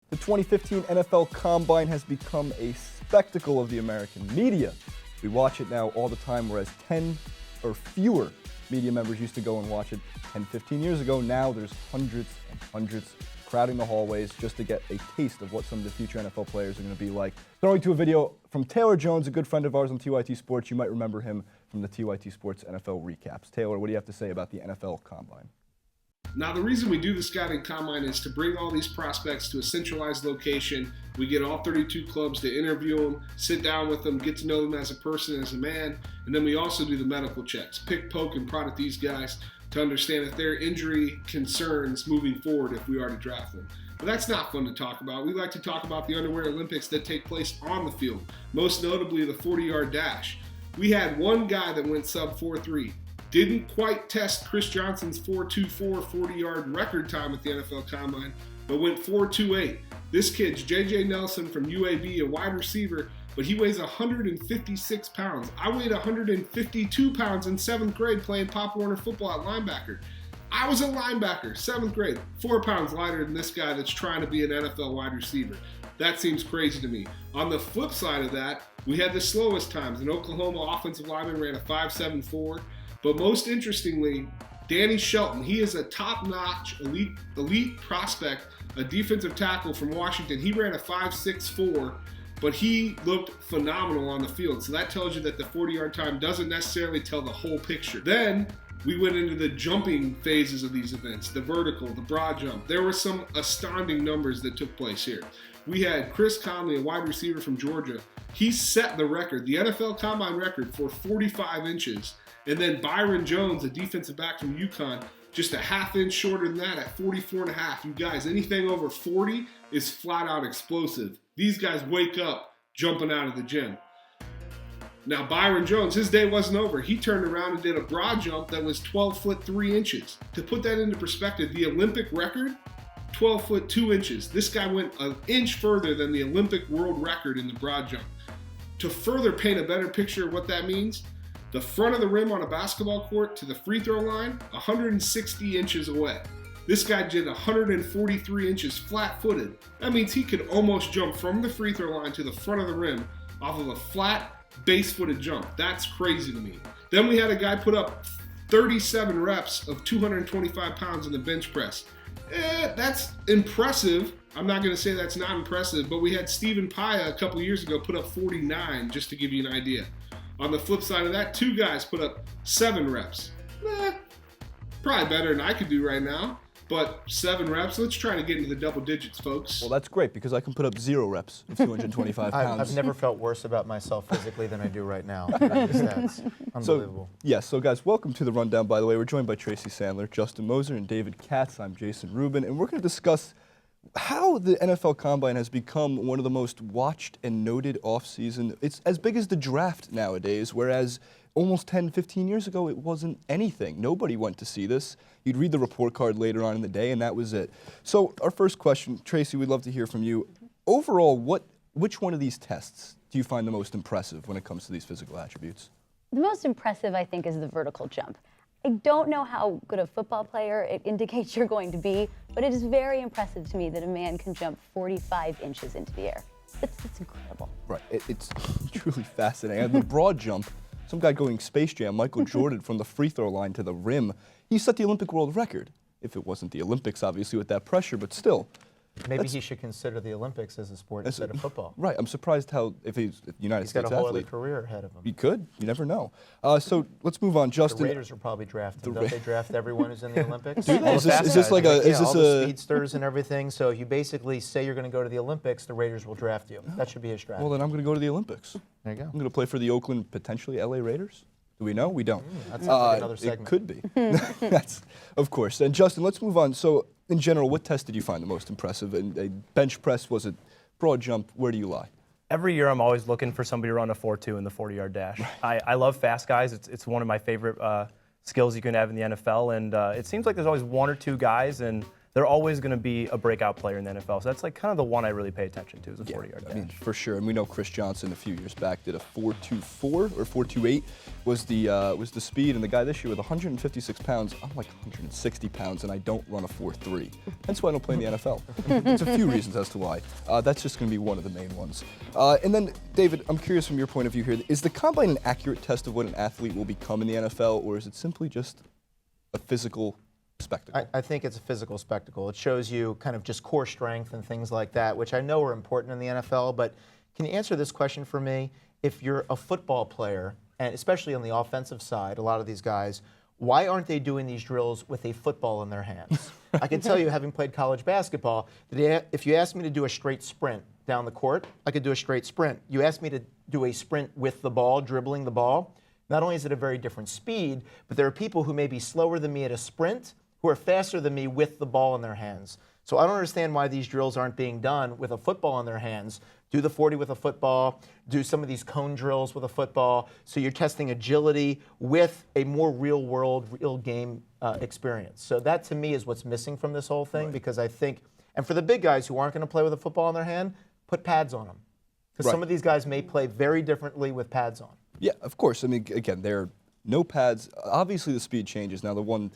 The 2015 NFL Combine has become a spectacle of the American media. We watch it now all the time, whereas 10 or fewer media members used to go and watch it 10, 15 years ago. Now there's hundreds and hundreds crowding the hallways just to get a taste of what some of the future NFL players are going to be like. Throwing to a video from Taylor Jones, a good friend of ours on TYT Sports. You might remember him from the TYT Sports NFL recaps. Taylor, what do you have to say about the NFL Combine? Now, the reason we do the scouting combine is to bring all these prospects to a centralized location. We get all 32 clubs to interview them, sit down with them, get to know them as a person, as a man, and then we also do the medical checks, pick, poke, and prod at these guys to understand if there are injury concerns moving forward if we are to draft them. But that's not fun to talk about. We like to talk about the underwear Olympics that take place on the field, most notably the 40-yard dash. We had one guy that went sub 4.3. Didn't quite test Chris Johnson's 4.24 40-yard record time at the NFL Combine, but went 4.28. This kid's J.J. Nelson from UAB, a wide receiver, but he weighs 156 pounds. I weighed 152 pounds in 7th grade playing Pop Warner football at linebacker. I was a linebacker, 7th grade, 4 pounds lighter than this guy that's trying to be an NFL wide receiver. That seems crazy to me. On the flip side of that, we had the slowest times. An Oklahoma offensive lineman ran a 5.74. But most interestingly, Danny Shelton, he is a top-notch elite prospect, a defensive tackle from Washington. He ran a 5.64, but he looked phenomenal on the field. So that tells you that the 40-yard time doesn't necessarily tell the whole picture. Then we went into the jumping phases of these events, the vertical, the broad jump. There were some astounding numbers that took place here. We had Chris Conley, a wide receiver from Georgia. He set the record, the NFL Combine record, for 45 inches. And then Byron Jones, a defensive back from UConn, just a half inch shorter than that at 44.5. You guys, anything over 40 is flat out explosive. These guys wake up jumping out of the gym. Now, Byron Jones, his day wasn't over. He turned around and did a broad jump that was 12 foot 3 inches. To put that into perspective, the Olympic record, 12 foot 2 inches. This guy went an inch further than the Olympic world record in the broad jump. To further paint a better picture of what that means, the front of the rim on a basketball court to the free throw line, 160 inches away. This guy did 143 inches flat-footed. That means he could almost jump from the free throw line to the front of the rim off of a flat, base-footed jump. That's crazy to me. Then we had a guy put up 37 reps of 225 pounds in the bench press. That's impressive. I'm not going to say that's not impressive, but we had Stephen Paya a couple years ago put up 49, just to give you an idea. On the flip side of that, 2 guys put up 7 reps. Probably better than I could do right now, but 7 reps. Let's try to get into the double digits, folks. Well, that's great because I can put up 0 reps of 225 pounds. I've never felt worse about myself physically than I do right now. That's unbelievable. So guys, welcome to the Rundown, by the way. We're joined by Tracy Sandler, Justin Moser, and David Katz. I'm Jason Rubin, and we're going to discuss how the NFL Combine has become one of the most watched and noted off-season. It's as big as the draft nowadays, whereas almost 10, 15 years ago, it wasn't anything. Nobody went to see this. You'd read the report card later on in the day, and that was it. So our first question, Tracy, we'd love to hear from you. Overall, which one of these tests do you find the most impressive when it comes to these physical attributes? The most impressive, I think, is the vertical jump. I don't know how good a football player it indicates you're going to be, but it is very impressive to me that a man can jump 45 inches into the air. It's incredible. Right, it's truly fascinating. And the broad jump, some guy going Space Jam, Michael Jordan, from the free throw line to the rim, he set the Olympic world record. If it wasn't the Olympics, obviously, with that pressure, but still. Maybe he should consider the Olympics as a sport instead of football. Right. I'm surprised how, if he's a United States athlete. He's got a whole other career ahead of him. He could. You never know. So let's move on. Justin. The Raiders are probably drafting. Don't they draft everyone who's in the Olympics? Do they? Is this like a? Is this all the speedsters and everything? So if you basically say you're going to go to the Olympics, the Raiders will draft you. That should be his strategy. Well, then I'm going to go to the Olympics. There you go. I'm going to play for the Oakland, potentially LA Raiders. Do we know? We don't. That sounds like another segment. It could be. That's, of course. And Justin, let's move on. So, in general, what test did you find the most impressive? And a bench press, was it broad jump? Where do you lie? Every year I'm always looking for somebody to run a 4.2 in the 40-yard dash. I love fast guys. It's one of my favorite skills you can have in the NFL. And it seems like there's always 1 or 2 guys, and they're always going to be a breakout player in the NFL. So that's like kind of the one I really pay attention to is the 40-yard dash. I mean, for sure. And we know Chris Johnson a few years back did a 4.24 or 4.28 was the speed. And the guy this year with 156 pounds, I'm like 160 pounds, and I don't run a 4.3. That's why I don't play in the NFL. There's a few reasons as to why. That's just going to be one of the main ones. And then, David, I'm curious from your point of view here, is the combine an accurate test of what an athlete will become in the NFL, or is it simply just a physical spectacle? I think it's a physical spectacle. It shows you kind of just core strength and things like that, which I know are important in the NFL, but can you answer this question for me? If you're a football player, and especially on the offensive side, a lot of these guys, why aren't they doing these drills with a football in their hands? I can tell you, having played college basketball, that if you asked me to do a straight sprint down the court, I could do a straight sprint. You asked me to do a sprint with the ball, dribbling the ball, not only is it a very different speed, but there are people who may be slower than me at a sprint who are faster than me with the ball in their hands. So I don't understand why these drills aren't being done with a football in their hands. Do the 40 with a football, do some of these cone drills with a football, so you're testing agility with a more real world, real game experience. So that to me is what's missing from this whole thing, because I think, and for the big guys who aren't going to play with a football in their hand, put pads on them. Because some of these guys may play very differently with pads on. Yeah, of course. I mean, again, there are no pads. Obviously, the speed changes. Now, the one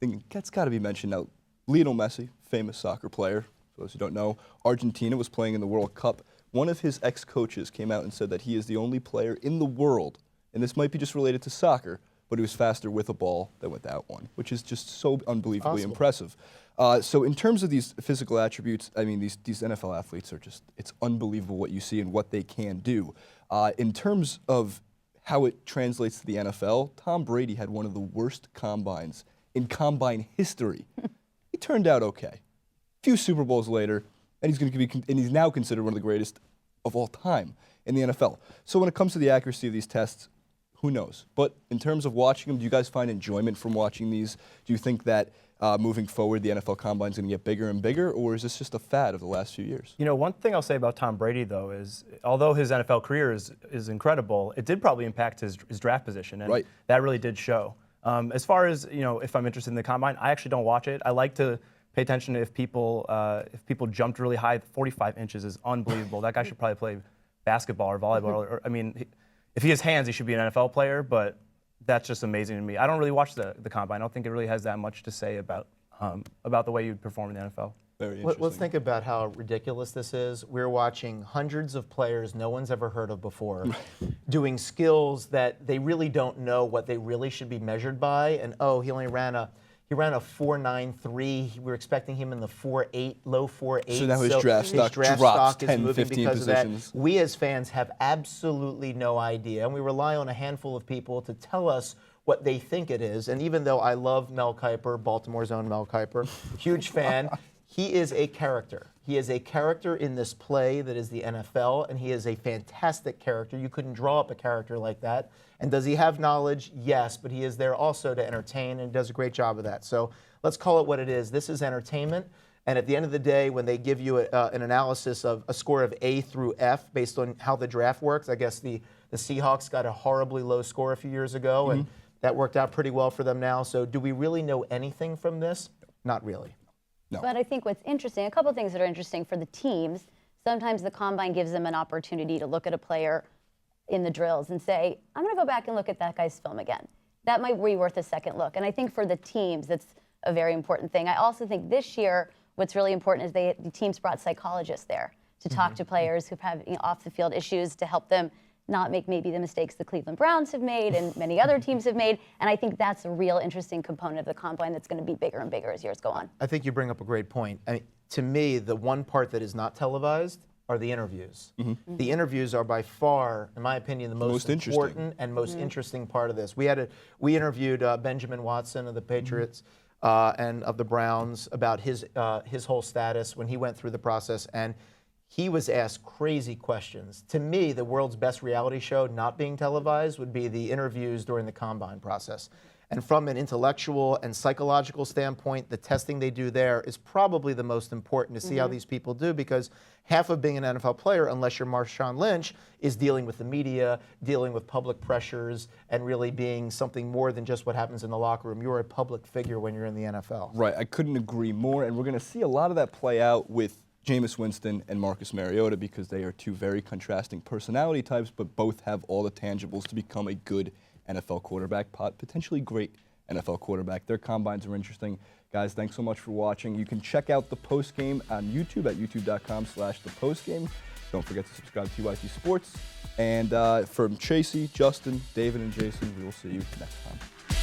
thing that's got to be mentioned now, Lionel Messi, famous soccer player, for those who don't know, Argentina was playing in the World Cup. One of his ex-coaches came out and said that he is the only player in the world, and this might be just related to soccer, but he was faster with a ball than without one, which is just so unbelievably impressive. So in terms of these physical attributes, I mean, these NFL athletes are just, it's unbelievable what you see and what they can do. In terms of how it translates to the NFL, Tom Brady had one of the worst combines in combine history. He turned out okay. A few Super Bowls later, and he's now considered one of the greatest of all time in the NFL. So when it comes to the accuracy of these tests, who knows? But in terms of watching them, do you guys find enjoyment from watching these? Do you think that moving forward, the NFL Combine is going to get bigger and bigger, or is this just a fad of the last few years? You know, one thing I'll say about Tom Brady, though, is although his NFL career is incredible, it did probably impact his draft position, and that really did show. As far as, you know, if I'm interested in the Combine, I actually don't watch it. I like to pay attention to if people jumped really high. 45 inches is unbelievable. That guy should probably play basketball or volleyball. Or I mean, if he has hands, he should be an NFL player, but that's just amazing to me. I don't really watch the Combine. I don't think it really has that much to say about the way you perform in the NFL. Very interesting. Let's think about how ridiculous this is. We're watching hundreds of players no one's ever heard of before doing skills that they really don't know what they really should be measured by. And oh, he ran a 4.93. We were expecting him in the 4.8, low 4.8. So now his draft stock drops 10, 15 positions. We as fans have absolutely no idea, and we rely on a handful of people to tell us what they think it is. And even though I love Mel Kiper, Baltimore's own Mel Kiper, huge fan, he is a character. He is a character in this play that is the NFL, and he is a fantastic character. You couldn't draw up a character like that. And does he have knowledge? Yes, but he is there also to entertain, and does a great job of that. So let's call it what it is. This is entertainment, and at the end of the day, when they give you an analysis of a score of A through F based on how the draft works, I guess the Seahawks got a horribly low score a few years ago, and that worked out pretty well for them now. So do we really know anything from this? Not really. No. But I think what's interesting, a couple of things that are interesting for the teams, sometimes the Combine gives them an opportunity to look at a player in the drills and say, I'm going to go back and look at that guy's film again. That might be worth a second look. And I think for the teams, that's a very important thing. I also think this year, what's really important is the teams brought psychologists there to talk to players who've had off-the-field issues to help them not make maybe the mistakes the Cleveland Browns have made and many other teams have made. And I think that's a real interesting component of the Combine that's going to be bigger and bigger as years go on. I think you bring up a great point. I mean, to me, the one part that is not televised are the interviews. The interviews are by far, in my opinion, the most important and most interesting part of this. We interviewed Benjamin Watson of the Patriots and of the Browns about his whole status when he went through the process, and he was asked crazy questions. To me, the world's best reality show not being televised would be the interviews during the Combine process. And from an intellectual and psychological standpoint, the testing they do there is probably the most important to see how these people do, because half of being an NFL player, unless you're Marshawn Lynch, is dealing with the media, dealing with public pressures, and really being something more than just what happens in the locker room. You're a public figure when you're in the NFL. Right, I couldn't agree more, and we're going to see a lot of that play out with Jameis Winston and Marcus Mariota, because they are two very contrasting personality types, but both have all the tangibles to become a good NFL quarterback, potentially great NFL quarterback. Their combines are interesting. Guys, thanks so much for watching. You can check out the postgame on YouTube at youtube.com/thepostgame. Don't forget to subscribe to Yahoo Sports. And from Tracy, Justin, David, and Jason, we will see you next time.